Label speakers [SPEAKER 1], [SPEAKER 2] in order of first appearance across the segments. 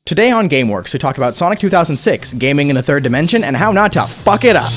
[SPEAKER 1] Today on GameWorx, we talk about Sonic 2006, gaming in the third dimension, and how not to fuck it up.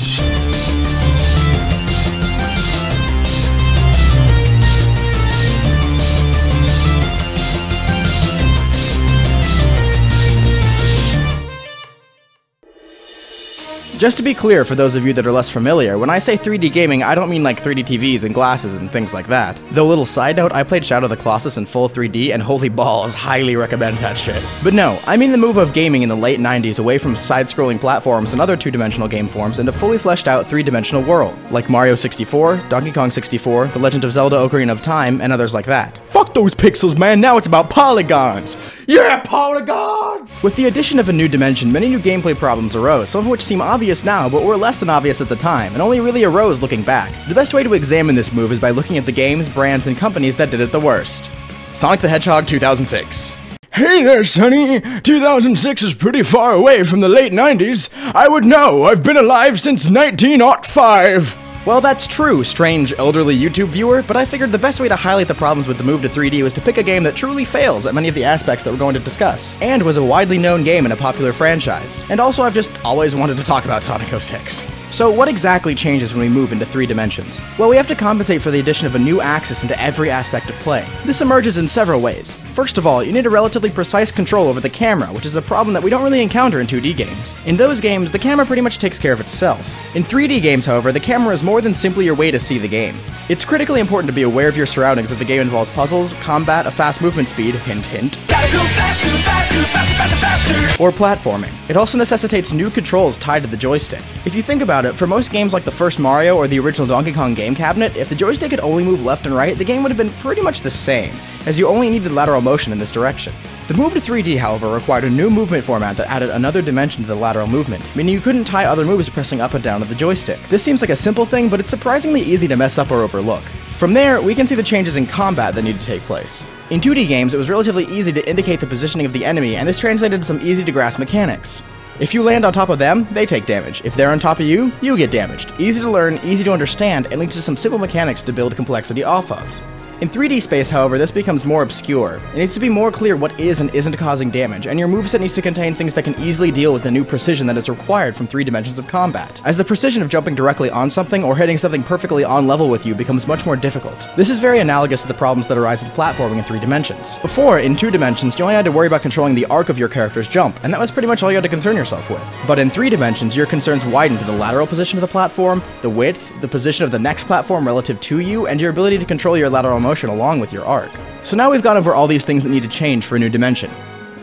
[SPEAKER 1] Just to be clear, for those of you that are less familiar, when I say 3D gaming, I don't mean like 3D TVs and glasses and things like that. Though, little side note, I played Shadow of the Colossus in full 3D, and holy balls, highly recommend that shit. But no, I mean the move of gaming in the late 90s away from side-scrolling platforms and other two-dimensional game forms into fully fleshed out three-dimensional world, like Mario 64, Donkey Kong 64, The Legend of Zelda Ocarina of Time, and others like that. Fuck those pixels, man, now it's about polygons! Yeah, polygons! With the addition of a new dimension, many new gameplay problems arose, some of which seem obvious now, but were less than obvious at the time, and only really arose looking back. The best way to examine this move is by looking at the games, brands, and companies that did it the worst. Sonic the Hedgehog 2006.
[SPEAKER 2] Hey there, Sonny! 2006 is pretty far away from the late 90s. I would know, I've been alive since 1905!
[SPEAKER 1] Well, that's true, strange elderly YouTube viewer, but I figured the best way to highlight the problems with the move to 3D was to pick a game that truly fails at many of the aspects that we're going to discuss, and was a widely known game in a popular franchise. And also, I've just always wanted to talk about Sonic 06. So what exactly changes when we move into three dimensions? Well, we have to compensate for the addition of a new axis into every aspect of play. This emerges in several ways. First of all, you need a relatively precise control over the camera, which is a problem that we don't really encounter in 2D games. In those games, the camera pretty much takes care of itself. In 3D games, however, the camera is more than simply your way to see the game. It's critically important to be aware of your surroundings if the game involves puzzles, combat, a fast movement speed, hint hint,
[SPEAKER 3] Gotta go faster, faster, faster, faster, faster.
[SPEAKER 1] or platforming. It also necessitates new controls tied to the joystick. If you think about it, for most games like the first Mario or the original Donkey Kong game cabinet, if the joystick could only move left and right, the game would have been pretty much the same, as you only needed lateral motion in this direction. The move to 3D, however, required a new movement format that added another dimension to the lateral movement, meaning you couldn't tie other moves pressing up and down of the joystick. This seems like a simple thing, but it's surprisingly easy to mess up or overlook. From there, we can see the changes in combat that need to take place. In 2D games, it was relatively easy to indicate the positioning of the enemy, and this translated to some easy-to-grasp mechanics. If you land on top of them, they take damage. If they're on top of you, you get damaged. Easy to learn, easy to understand, and leads to some simple mechanics to build complexity off of. In 3D space, however, this becomes more obscure. It needs to be more clear what is and isn't causing damage, and your moveset needs to contain things that can easily deal with the new precision that is required from 3 dimensions of combat, as the precision of jumping directly on something or hitting something perfectly on level with you becomes much more difficult. This is very analogous to the problems that arise with platforming in 3 dimensions. Before, in 2 dimensions, you only had to worry about controlling the arc of your character's jump, and that was pretty much all you had to concern yourself with. But in 3 dimensions, your concerns widen to the lateral position of the platform, the width, the position of the next platform relative to you, and your ability to control your lateral motion along with your arc. So now we've gone over all these things that need to change for a new dimension.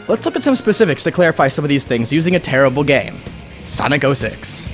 [SPEAKER 1] Let's look at some specifics to clarify some of these things using a terrible game. Sonic 06.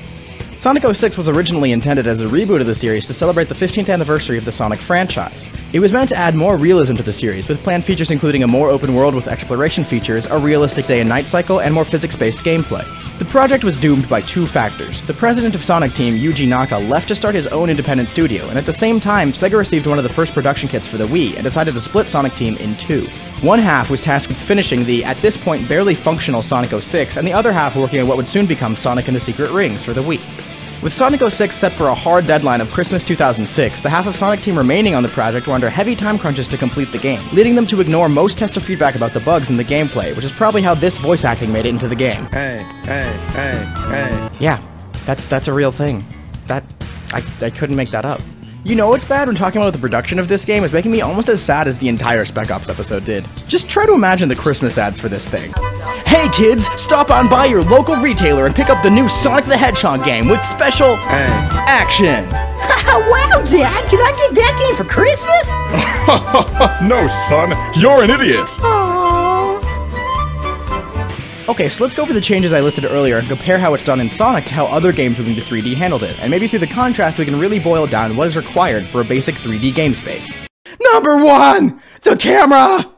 [SPEAKER 1] Sonic 06 was originally intended as a reboot of the series to celebrate the 15th anniversary of the Sonic franchise. It was meant to add more realism to the series, with planned features including a more open world with exploration features, a realistic day and night cycle, and more physics-based gameplay. The project was doomed by 2 factors. The president of Sonic Team, Yuji Naka, left to start his own independent studio, and at the same time, Sega received one of the first production kits for the Wii and decided to split Sonic Team in 2. One half was tasked with finishing the, at this point, barely functional Sonic 06, and the other half working on what would soon become Sonic and the Secret Rings for the Wii. With Sonic 06 set for a hard deadline of Christmas 2006, the half of Sonic Team remaining on the project were under heavy time crunches to complete the game, leading them to ignore most tester feedback about the bugs in the gameplay, which is probably how this voice acting made it into the game.
[SPEAKER 2] Hey.
[SPEAKER 1] Yeah, that's a real thing. I couldn't make that up. You know what's bad when talking about the production of this game is making me almost as sad as the entire Spec Ops episode did. Just try to imagine the Christmas ads for this thing. Hey kids, stop on by your local retailer and pick up the new Sonic the Hedgehog game with special action.
[SPEAKER 4] Wow, Dad, can I get that game for Christmas?
[SPEAKER 2] No, son, you're an idiot!
[SPEAKER 1] Okay, so let's go over the changes I listed earlier and compare how it's done in Sonic to how other games moving to 3D handled it, and maybe through the contrast we can really boil down what is required for a basic 3D game space.
[SPEAKER 2] Number 1! The camera!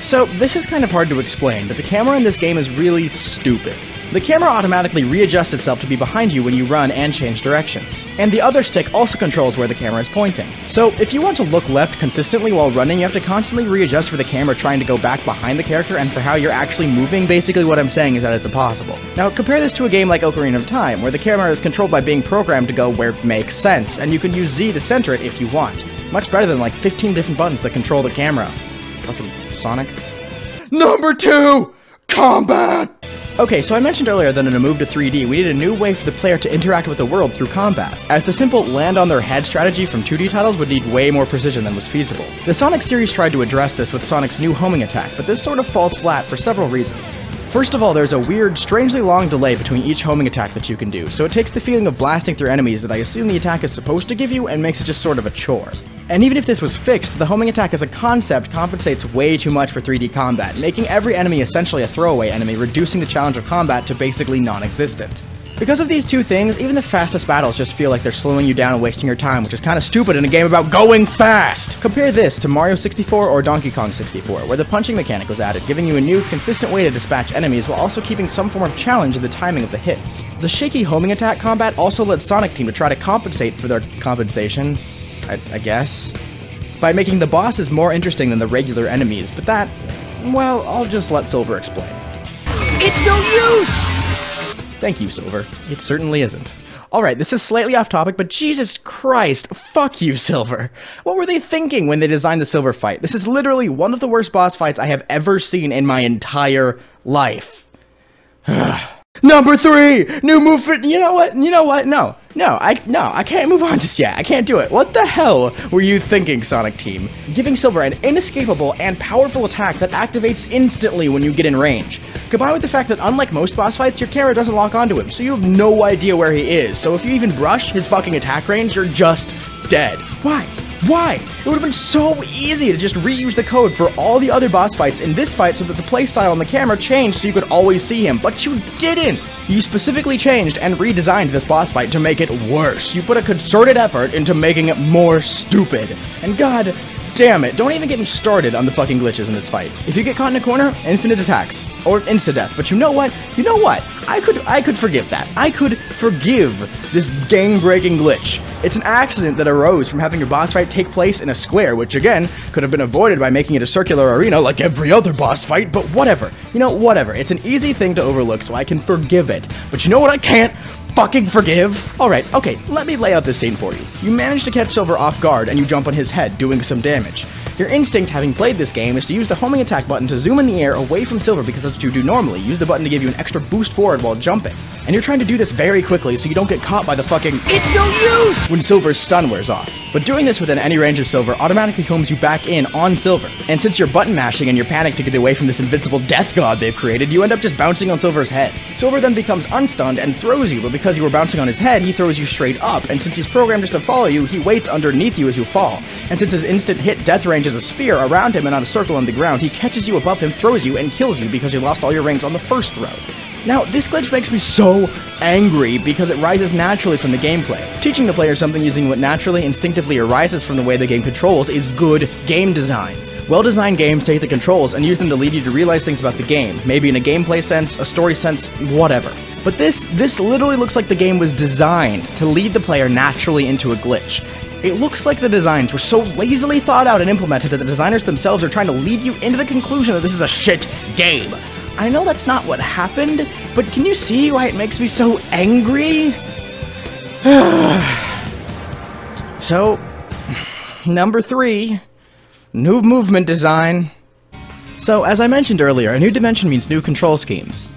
[SPEAKER 1] So, this is kind of hard to explain, but the camera in this game is really stupid. The camera automatically readjusts itself to be behind you when you run and change directions. And the other stick also controls where the camera is pointing. So, if you want to look left consistently while running, you have to constantly readjust for the camera trying to go back behind the character and for how you're actually moving. Basically what I'm saying is that it's impossible. Now, compare this to a game like Ocarina of Time, where the camera is controlled by being programmed to go where it makes sense, and you can use Z to center it if you want. Much better than like 15 different buttons that control the camera. Fucking Sonic.
[SPEAKER 2] Number 2! combat!
[SPEAKER 1] Okay, so I mentioned earlier that in a move to 3D, we need a new way for the player to interact with the world through combat, as the simple land on their head strategy from 2D titles would need way more precision than was feasible. The Sonic series tried to address this with Sonic's new homing attack, but this sort of falls flat for several reasons. First of all, there's a weird, strangely long delay between each homing attack that you can do, so it takes the feeling of blasting through enemies that I assume the attack is supposed to give you and makes it just sort of a chore. And even if this was fixed, the homing attack as a concept compensates way too much for 3D combat, making every enemy essentially a throwaway enemy, reducing the challenge of combat to basically non-existent. Because of these two things, even the fastest battles just feel like they're slowing you down and wasting your time, which is kinda stupid in a game about going fast! Compare this to Mario 64 or Donkey Kong 64, where the punching mechanic was added, giving you a new, consistent way to dispatch enemies while also keeping some form of challenge in the timing of the hits. The shaky homing attack combat also led Sonic Team to try to compensate for their compensation, I guess, by making the bosses more interesting than the regular enemies, but that, well, I'll just let Silver explain.
[SPEAKER 3] It's no use!
[SPEAKER 1] Thank you, Silver. It certainly isn't. Alright, this is slightly off topic, but Jesus Christ, fuck you, Silver. What were they thinking when they designed the Silver fight? This is literally one of the worst boss fights I have ever seen in my entire life.
[SPEAKER 2] Number 3! New move for...
[SPEAKER 1] You know what? No, I can't move on just yet. I can't do it. What the hell were you thinking, Sonic Team? Giving Silver an inescapable and powerful attack that activates instantly when you get in range. Combined with the fact that unlike most boss fights, your camera doesn't lock onto him, so you have no idea where he is. So if you even brush his fucking attack range, you're just dead. Why? It would have been so easy to just reuse the code for all the other boss fights in this fight so that the playstyle on the camera changed so you could always see him, but you didn't! You specifically changed and redesigned this boss fight to make it worse. You put a concerted effort into making it more stupid. And god damn it, don't even get me started on the fucking glitches in this fight. If you get caught in a corner, infinite attacks, or insta-death, but you know what? I could forgive that. I could forgive this game-breaking glitch. It's an accident that arose from having your boss fight take place in a square, which again, could have been avoided by making it a circular arena like every other boss fight, but whatever. Whatever. It's an easy thing to overlook, so I can forgive it. But you know what I can't fucking forgive? Alright, okay, let me lay out this scene for you. You manage to catch Silver off guard and you jump on his head, doing some damage. Your instinct, having played this game, is to use the homing attack button to zoom in the air away from Silver because that's what you do normally. Use the button to give you an extra boost forward while jumping. And you're trying to do this very quickly so you don't get caught by the fucking "It's no use!" when Silver's stun wears off. But doing this within any range of Silver automatically homes you back in on Silver. And since you're button mashing and you're panicked to get away from this invincible death god they've created, you end up just bouncing on Silver's head. Silver then becomes unstunned and throws you, but because you were bouncing on his head, he throws you straight up, and since he's programmed just to follow you, he waits underneath you as you fall. And since his instant hit death range is a sphere around him and not a circle on the ground, he catches you above him, throws you, and kills you because you lost all your rings on the first throw. Now, this glitch makes me so angry because it rises naturally from the gameplay. Teaching the player something using what naturally, instinctively arises from the way the game controls is good game design. Well-designed games take the controls and use them to lead you to realize things about the game, maybe in a gameplay sense, a story sense, whatever. But this literally looks like the game was designed to lead the player naturally into a glitch. It looks like the designs were so lazily thought out and implemented that the designers themselves are trying to lead you into the conclusion that this is a shit game. I know that's not what happened, but can you see why it makes me so angry? So, number 3, new movement design. So, as I mentioned earlier, a new dimension means new control schemes.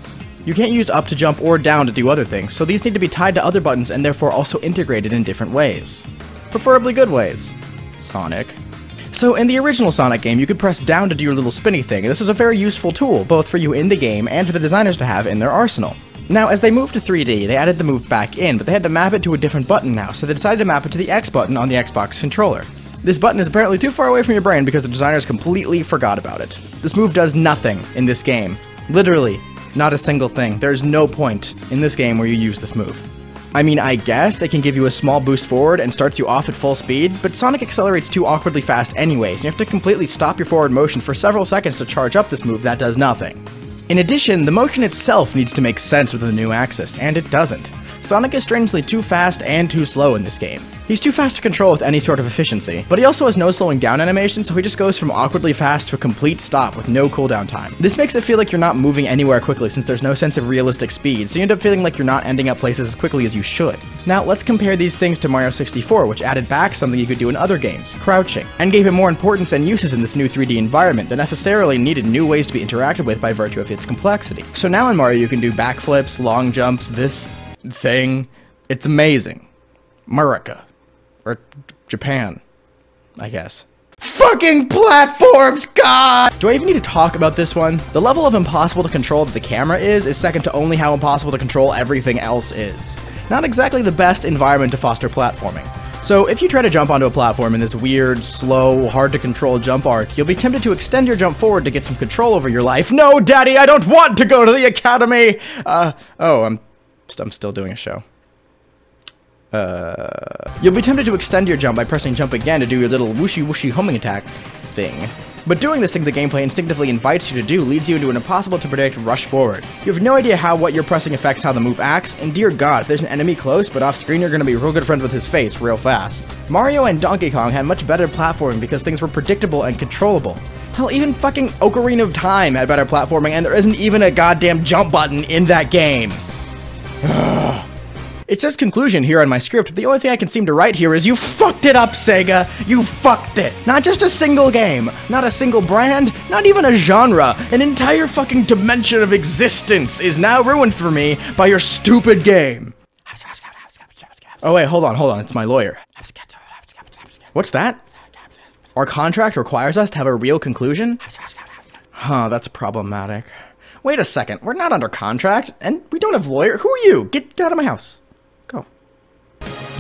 [SPEAKER 1] You can't use up to jump or down to do other things, so these need to be tied to other buttons and therefore also integrated in different ways. Preferably good ways. Sonic. So in the original Sonic game, you could press down to do your little spinny thing, and this was a very useful tool, both for you in the game and for the designers to have in their arsenal. Now, as they moved to 3D, they added the move back in, but they had to map it to a different button now, so they decided to map it to the X button on the Xbox controller. This button is apparently too far away from your brain because the designers completely forgot about it. This move does nothing in this game. Literally, not a single thing. There's no point in this game where you use this move. I mean, I guess it can give you a small boost forward and starts you off at full speed, but Sonic accelerates too awkwardly fast anyways, and you have to completely stop your forward motion for several seconds to charge up this move that does nothing. In addition, the motion itself needs to make sense with the new axis, and it doesn't. Sonic is strangely too fast and too slow in this game. He's too fast to control with any sort of efficiency, but he also has no slowing down animation, so he just goes from awkwardly fast to a complete stop with no cooldown time. This makes it feel like you're not moving anywhere quickly since there's no sense of realistic speed, so you end up feeling like you're not ending up places as quickly as you should. Now, let's compare these things to Mario 64, which added back something you could do in other games, crouching, and gave it more importance and uses in this new 3D environment that necessarily needed new ways to be interacted with by virtue of its complexity. So now in Mario you can do backflips, long jumps, this thing. It's amazing. America. Or Japan, I guess. Fucking platforms, God! Do I even need to talk about this one? The level of impossible to control that the camera is second to only how impossible to control everything else is. Not exactly the best environment to foster platforming. So if you try to jump onto a platform in this weird, slow, hard to control jump arc, you'll be tempted to extend your jump forward to get some control over your life. No, Daddy, I don't want to go to the academy! I'm still doing a show. You'll be tempted to extend your jump by pressing jump again to do your little whooshy homing attack thing. But doing this thing the gameplay instinctively invites you to do leads you into an impossible to predict rush forward. You have no idea how what you're pressing affects how the move acts, and dear God, if there's an enemy close but off screen, you're gonna be real good friends with his face real fast. Mario and Donkey Kong had much better platforming because things were predictable and controllable. Hell, even fucking Ocarina of Time had better platforming, and there isn't even a goddamn jump button in that game. It says conclusion here on my script, but the only thing I can seem to write here is you fucked it up, Sega! You fucked it! Not just a single game, not a single brand, not even a genre, an entire fucking dimension of existence is now ruined for me by your stupid game. Oh wait, hold on, it's my lawyer. What's that? Our contract requires us to have a real conclusion? Huh, that's problematic. Wait a second, we're not under contract, and we don't have lawyer. Who are you? Get out of my house. Go.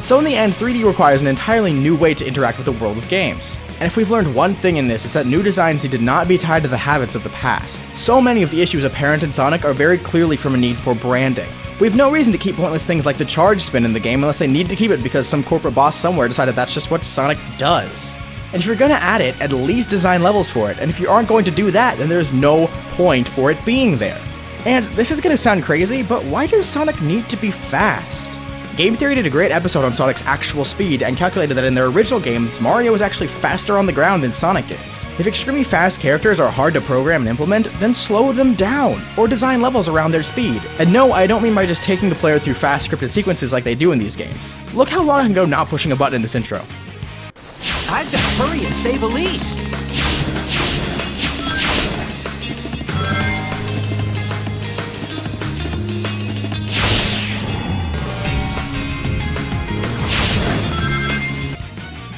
[SPEAKER 1] So in the end, 3D requires an entirely new way to interact with the world of games. And if we've learned one thing in this, it's that new designs need to not be tied to the habits of the past. So many of the issues apparent in Sonic are very clearly from a need for branding. We have no reason to keep pointless things like the charge spin in the game unless they need to keep it because some corporate boss somewhere decided that's just what Sonic does. And if you're gonna add it, at least design levels for it, and if you aren't going to do that, then there's no point for it being there. And this is gonna sound crazy, but why does Sonic need to be fast? Game Theory did a great episode on Sonic's actual speed and calculated that in their original games, Mario is actually faster on the ground than Sonic is. If extremely fast characters are hard to program and implement, then slow them down, or design levels around their speed. And no, I don't mean by just taking the player through fast scripted sequences like they do in these games. Look how long I can go not pushing a button in this intro.
[SPEAKER 3] I've got to hurry and save Elise.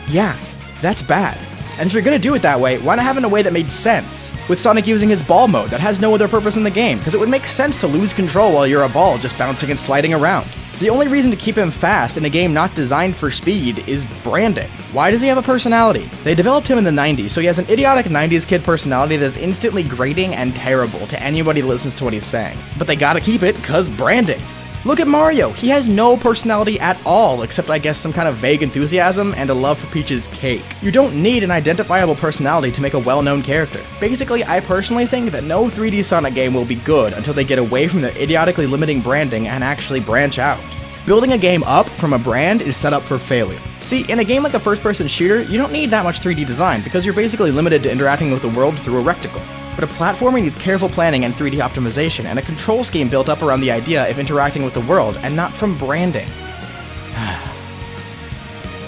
[SPEAKER 1] Yeah, that's bad. And if you're gonna do it that way, why not have it in a way that made sense? With Sonic using his ball mode that has no other purpose in the game, because it would make sense to lose control while you're a ball just bouncing and sliding around. The only reason to keep him fast in a game not designed for speed is branding. Why does he have a personality? They developed him in the 90s, so he has an idiotic 90s kid personality that's instantly grating and terrible to anybody that listens to what he's saying. But they gotta keep it, cause branding. Look at Mario, he has no personality at all, except I guess some kind of vague enthusiasm and a love for Peach's cake. You don't need an identifiable personality to make a well-known character. Basically, I personally think that no 3D Sonic game will be good until they get away from their idiotically limiting branding and actually branch out. Building a game up from a brand is set up for failure. See, in a game like a first-person shooter, you don't need that much 3D design because you're basically limited to interacting with the world through a rectangle. But a platformer needs careful planning and 3D optimization, and a control scheme built up around the idea of interacting with the world, and not from branding.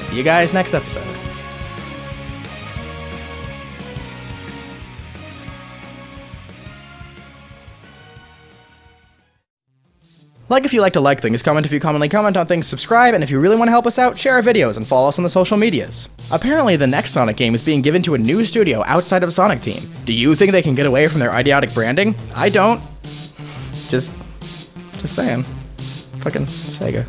[SPEAKER 1] See you guys next episode. Like if you like to like things, comment if you commonly comment on things, subscribe, and if you really want to help us out, share our videos and follow us on the social medias. Apparently the next Sonic game is being given to a new studio outside of Sonic Team. Do you think they can get away from their idiotic branding? I don't. Just saying. Fucking Sega.